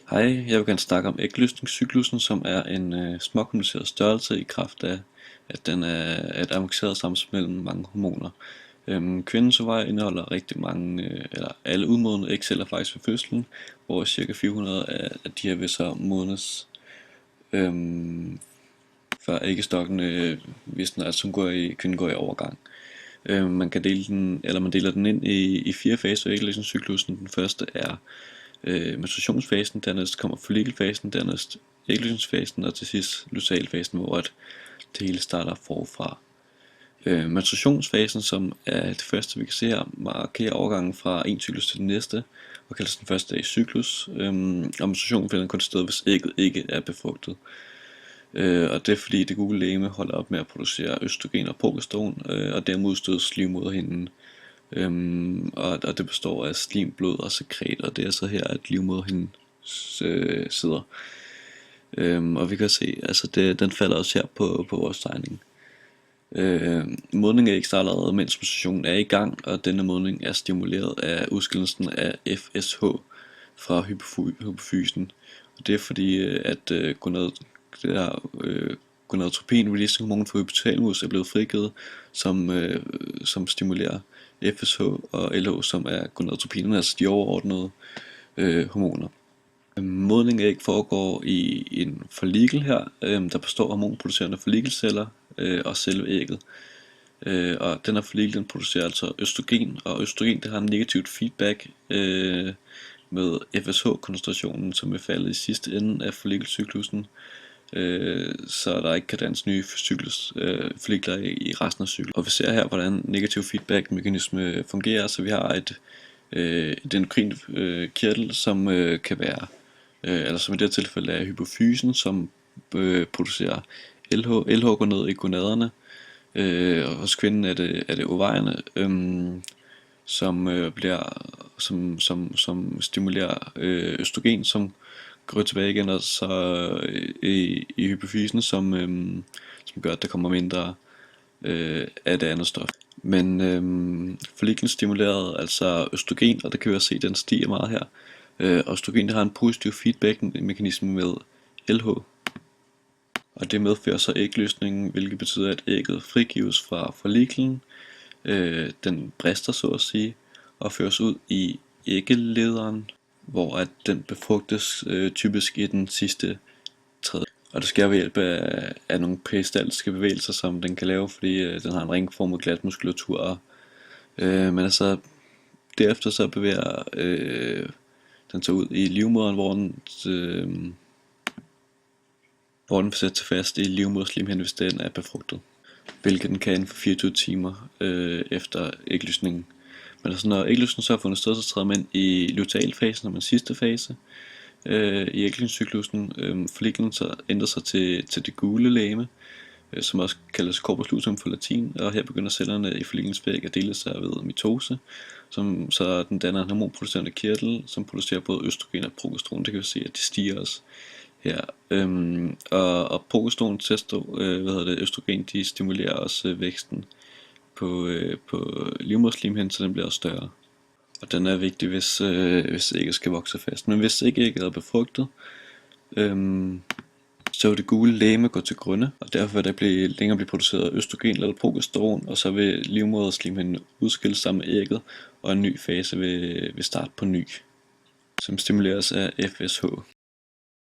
Hej, jeg vil gerne snakke om ægløsningscyklussen, som er en småkompliceret størrelse i kraft af, at den er et avanceret samspil mellem mange hormoner. Kvindens ovarie indeholder rigtig mange, eller alle udmodne ægceller faktisk ved fødslen, hvor ca. 400 af de her vil så modnes, før æggestokken, hvis den altså kvinden går i overgang. Man kan dele den, eller man deler den ind i 4 faser af ægløsningscyklussen. Den første er menstruationsfasen, dernæst kommer follikelfasen, dernæst ægløsningsfasen og til sidst lutealfasen, hvor det hele starter forfra. Menstruationsfasen, som er det første vi kan se her, markerer overgangen fra en cyklus til den næste og kaldes den første dag i cyklus, og menstruationen finder kun sted, hvis ægget ikke er befrugtet. Og det er fordi det gule legeme holder op med at producere østrogen og progesteron, og dermed udstødes livmoderhinden. Og det består af slim, blod og sekret, og det er så her, at livmoderhinden sidder. Og vi kan se, altså den falder også her på vores tegning. Modning af æg starter allerede, mens menstruationen er i gang, og denne modning er stimuleret af udskillelsen af FSH fra hypofysen. Og det er fordi, at gonadotropin, releasing hormon fra hypotalamus, er blevet frigivet, som stimulerer FSH og LH, som er gonadotropinerne, altså de overordnede hormoner. Modning af æg foregår i en follikel her, der består af hormonproducerende follikelceller og selve ægget. Og den her follikel, den producerer altså østrogen, og østrogen det har en negativt feedback med FSH-koncentrationen, som vil falde i sidste ende af follikelcyklusen, så der ikke kan dannes nye follikler i resten af cyklen. Og vi ser her, hvordan negativ feedback-mekanisme fungerer, så vi har et endokrin kirtel, som kan være, eller som i det her tilfælde er hypofysen, som producerer LH. LH går ned i gonaderne, og hos kvinden er det ovarierne, som stimulerer østrogen, som går tilbage igen, og så i hypofysen, som gør, at der kommer mindre af det andet stof. Men folliklen stimulerede altså østrogen, og det kan vi også se, den stiger meget her. Østrogen har en positiv feedback-mekanisme med LH. Og det medfører så ægløsningen, hvilket betyder, at ægget frigives fra folliklen. Den brister så at sige, og føres ud i æggelederen, hvor at den befrugtes typisk i den sidste tredje. Og det sker ved hjælp af nogle peristaltiske bevægelser, som den kan lave, fordi den har en ringformet glat muskulatur. Men altså, derefter så bevæger den så ud i livmoderen, hvor den får sat sig fast i livmoderslimhinden, hvis den er befrugtet, hvilket den kan inden for 24 timer efter ægløsningen. Men altså, når ægløsningen så har fundet sted, så træder man i lutealfasen, som er den sidste fase i ægløsningscyklusen. Folliklen så ændrer sig til det gule legeme, som også kaldes corpus luteum for latin, og her begynder cellerne i folliklens væg at dele sig ved mitose, så den danner en hormonproducerende kirtel, som producerer både østrogen og progesteron. Det kan vi se, at de stiger også her. Og progesteron, østrogen, de stimulerer også væksten på livmoderslimhinden, så den bliver større. Og den er vigtig, hvis ægget skal vokse fast. Men hvis ikke ægget er befrugtet, så vil det gule legeme gå til grunde, og derfor vil der længere blive produceret østrogen eller progesteron, og så vil livmoderslimhinden udskilles sammen med ægget, og en ny fase vil starte på ny, som stimuleres af FSH.